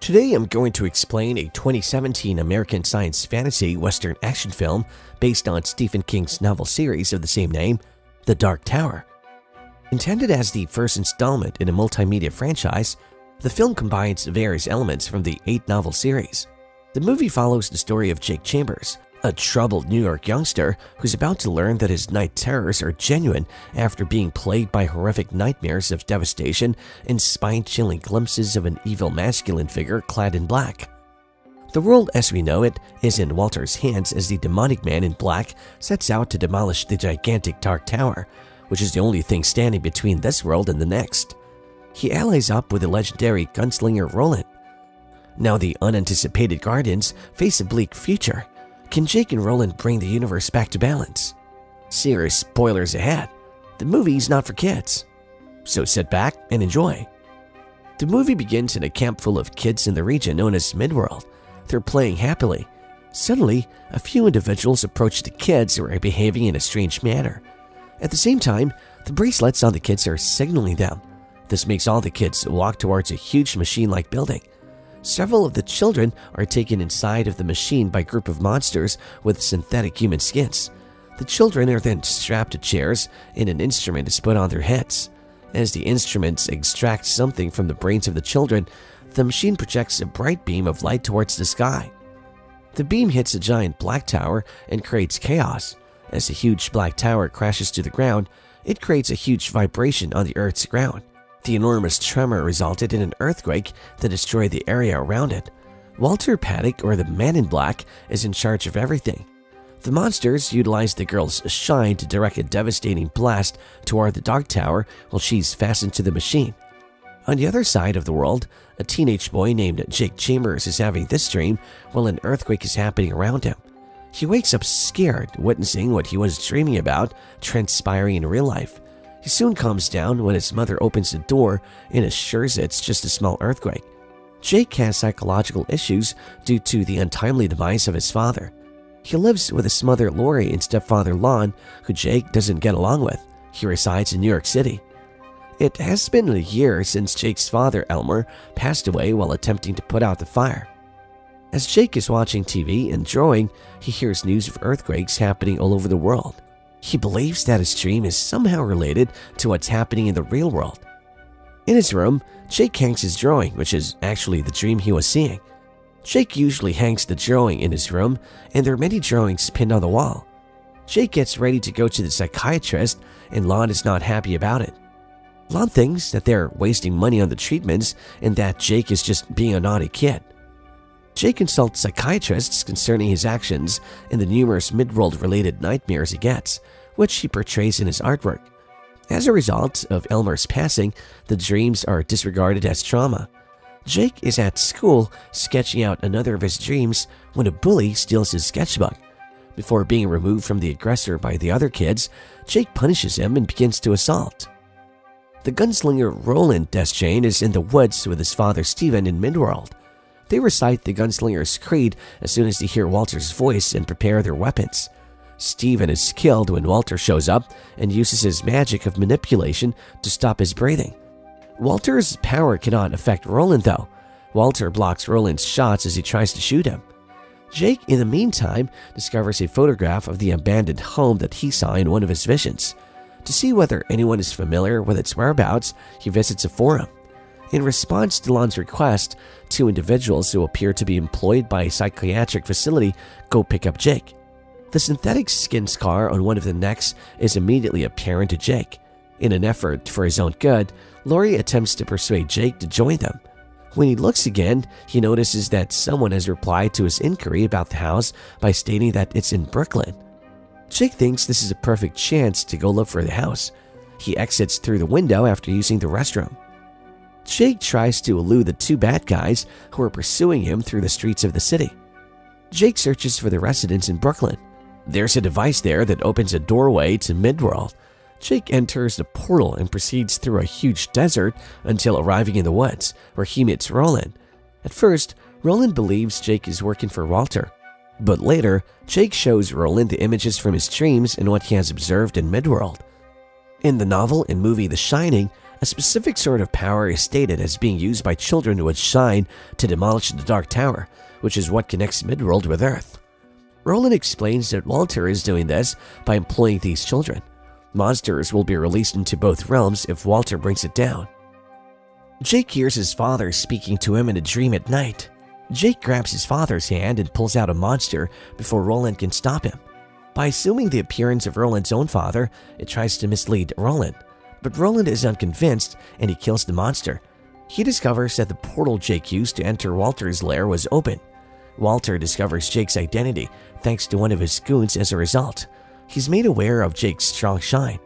Today I'm going to explain a 2017 American science fantasy western action film based on Stephen King's novel series of the same name, The Dark Tower. Intended as the first installment in a multimedia franchise, the film combines various elements from the 8-novel series. The movie follows the story of Jake Chambers, a troubled New York youngster who's about to learn that his night terrors are genuine after being plagued by horrific nightmares of devastation and spine-chilling glimpses of an evil masculine figure clad in black. The world as we know it is in Walter's hands as the demonic man in black sets out to demolish the gigantic Dark Tower, which is the only thing standing between this world and the next. He allies up with the legendary gunslinger Roland. Now the unanticipated Guardians face a bleak future. Can Jake and Roland bring the universe back to balance? Serious spoilers ahead. The movie's not for kids. So sit back and enjoy. The movie begins in a camp full of kids in the region known as Midworld. They're playing happily. Suddenly, a few individuals approach the kids who are behaving in a strange manner. At the same time, the bracelets on the kids are signaling them. This makes all the kids walk towards a huge machine-like building. Several of the children are taken inside of the machine by a group of monsters with synthetic human skins. The children are then strapped to chairs and an instrument is put on their heads. As the instruments extract something from the brains of the children, the machine projects a bright beam of light towards the sky. The beam hits a giant black tower and creates chaos. As the huge black tower crashes to the ground, it creates a huge vibration on the Earth's ground. The enormous tremor resulted in an earthquake that destroyed the area around it. Walter Paddock, or the Man in Black, is in charge of everything. The monsters utilize the girl's shine to direct a devastating blast toward the Dark Tower while she's fastened to the machine. On the other side of the world, a teenage boy named Jake Chambers is having this dream while an earthquake is happening around him. He wakes up scared, witnessing what he was dreaming about transpiring in real life. He soon calms down when his mother opens the door and assures it's just a small earthquake. Jake has psychological issues due to the untimely demise of his father. He lives with his mother Lori and stepfather Lon, who Jake doesn't get along with. He resides in New York City. It has been a year since Jake's father Elmer passed away while attempting to put out the fire. As Jake is watching TV and drawing, he hears news of earthquakes happening all over the world. He believes that his dream is somehow related to what's happening in the real world. In his room, Jake hangs his drawing, which is actually the dream he was seeing. Jake usually hangs the drawing in his room, and there are many drawings pinned on the wall. Jake gets ready to go to the psychiatrist, and Lon is not happy about it. Lon thinks that they're wasting money on the treatments and that Jake is just being a naughty kid. Jake consults psychiatrists concerning his actions and the numerous Midworld-related nightmares he gets, which he portrays in his artwork. As a result of Elmer's passing, the dreams are disregarded as trauma. Jake is at school sketching out another of his dreams when a bully steals his sketchbook. Before being removed from the aggressor by the other kids, Jake punishes him and begins to assault. The gunslinger Roland Deschain is in the woods with his father Stephen in Midworld. They recite the gunslinger's creed as soon as they hear Walter's voice and prepare their weapons. Stephen is killed when Walter shows up and uses his magic of manipulation to stop his breathing. Walter's power cannot affect Roland though. Walter blocks Roland's shots as he tries to shoot him. Jake, in the meantime, discovers a photograph of the abandoned home that he saw in one of his visions. To see whether anyone is familiar with its whereabouts, he visits a forum. In response to Lon's request, 2 individuals who appear to be employed by a psychiatric facility go pick up Jake. The synthetic skin scar on one of the necks is immediately apparent to Jake. In an effort for his own good, Lori attempts to persuade Jake to join them. When he looks again, he notices that someone has replied to his inquiry about the house by stating that it's in Brooklyn. Jake thinks this is a perfect chance to go look for the house. He exits through the window after using the restroom. Jake tries to elude the 2 bad guys who are pursuing him through the streets of the city. Jake searches for the residence in Brooklyn. There's a device there that opens a doorway to Midworld. Jake enters the portal and proceeds through a huge desert until arriving in the woods, where he meets Roland. At first, Roland believes Jake is working for Walter. But later, Jake shows Roland the images from his dreams and what he has observed in Midworld. In the novel and movie The Shining, A specific sort of power is stated as being used by children with Shine to demolish the Dark Tower, which is what connects Midworld with Earth. Roland explains that Walter is doing this by employing these children. Monsters will be released into both realms if Walter brings it down. Jake hears his father speaking to him in a dream at night. Jake grabs his father's hand and pulls out a monster before Roland can stop him. By assuming the appearance of Roland's own father, it tries to mislead Roland. But Roland is unconvinced and he kills the monster. He discovers that the portal Jake used to enter Walter's lair was open. Walter discovers Jake's identity thanks to one of his goons as a result. He's made aware of Jake's strong shine.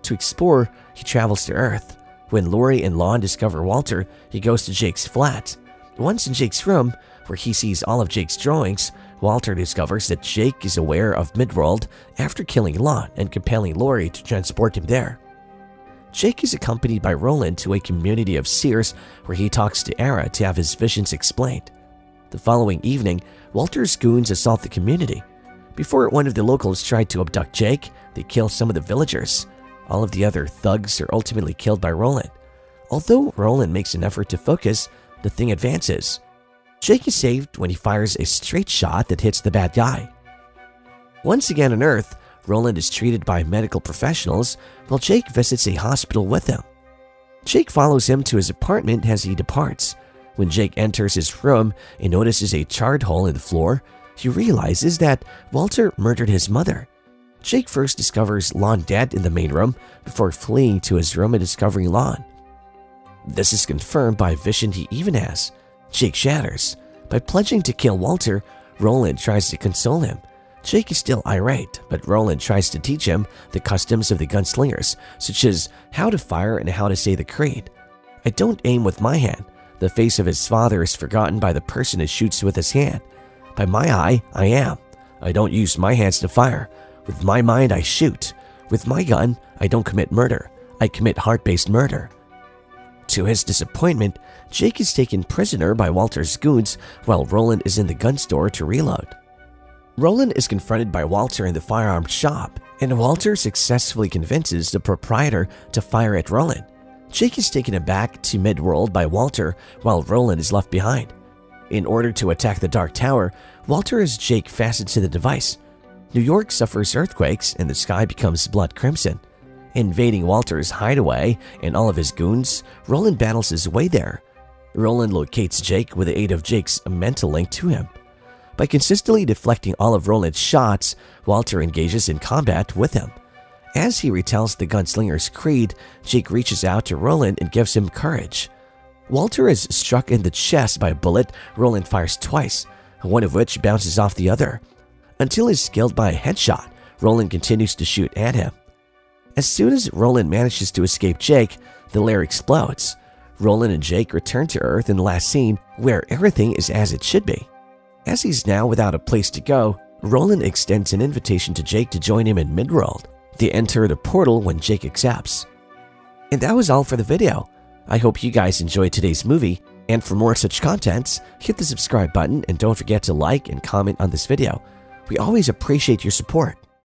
To explore, he travels to Earth. When Lori and Lon discover Walter, he goes to Jake's flat. Once in Jake's room, where he sees all of Jake's drawings, Walter discovers that Jake is aware of Midworld after killing Lon and compelling Lori to transport him there. Jake is accompanied by Roland to a community of seers where he talks to Ara to have his visions explained. The following evening, Walter's goons assault the community. Before one of the locals tried to abduct Jake, they kill some of the villagers. All of the other thugs are ultimately killed by Roland. Although Roland makes an effort to focus, the thing advances. Jake is saved when he fires a straight shot that hits the bad guy. Once again on Earth, Roland is treated by medical professionals while Jake visits a hospital with him. Jake follows him to his apartment as he departs. When Jake enters his room and notices a charred hole in the floor, he realizes that Walter murdered his mother. Jake first discovers Lon dead in the main room before fleeing to his room and discovering Lon. This is confirmed by a vision he even has. Jake shatters. By pledging to kill Walter, Roland tries to console him. Jake is still irate, but Roland tries to teach him the customs of the gunslingers, such as how to fire and how to say the creed. I don't aim with my hand. The face of his father is forgotten by the person who shoots with his hand. By my eye, I am. I don't use my hands to fire. With my mind, I shoot. With my gun, I don't commit murder. I commit heart-based murder. To his disappointment, Jake is taken prisoner by Walter's goons while Roland is in the gun store to reload. Roland is confronted by Walter in the firearms shop, and Walter successfully convinces the proprietor to fire at Roland. Jake is taken aback to Midworld by Walter while Roland is left behind. In order to attack the Dark Tower, Walter has Jake fastened to the device. New York suffers earthquakes and the sky becomes blood crimson. Invading Walter's hideaway and all of his goons, Roland battles his way there. Roland locates Jake with the aid of Jake's mental link to him. By consistently deflecting all of Roland's shots, Walter engages in combat with him. As he retells the gunslinger's creed, Jake reaches out to Roland and gives him courage. Walter is struck in the chest by a bullet Roland fires twice, one of which bounces off the other. Until he's killed by a headshot, Roland continues to shoot at him. As soon as Roland manages to escape Jake, the lair explodes. Roland and Jake return to Earth in the last scene, where everything is as it should be. As he's now without a place to go, Roland extends an invitation to Jake to join him in Midworld. They enter the portal when Jake accepts. And that was all for the video. I hope you guys enjoyed today's movie, and for more such content, hit the subscribe button and don't forget to like and comment on this video. We always appreciate your support.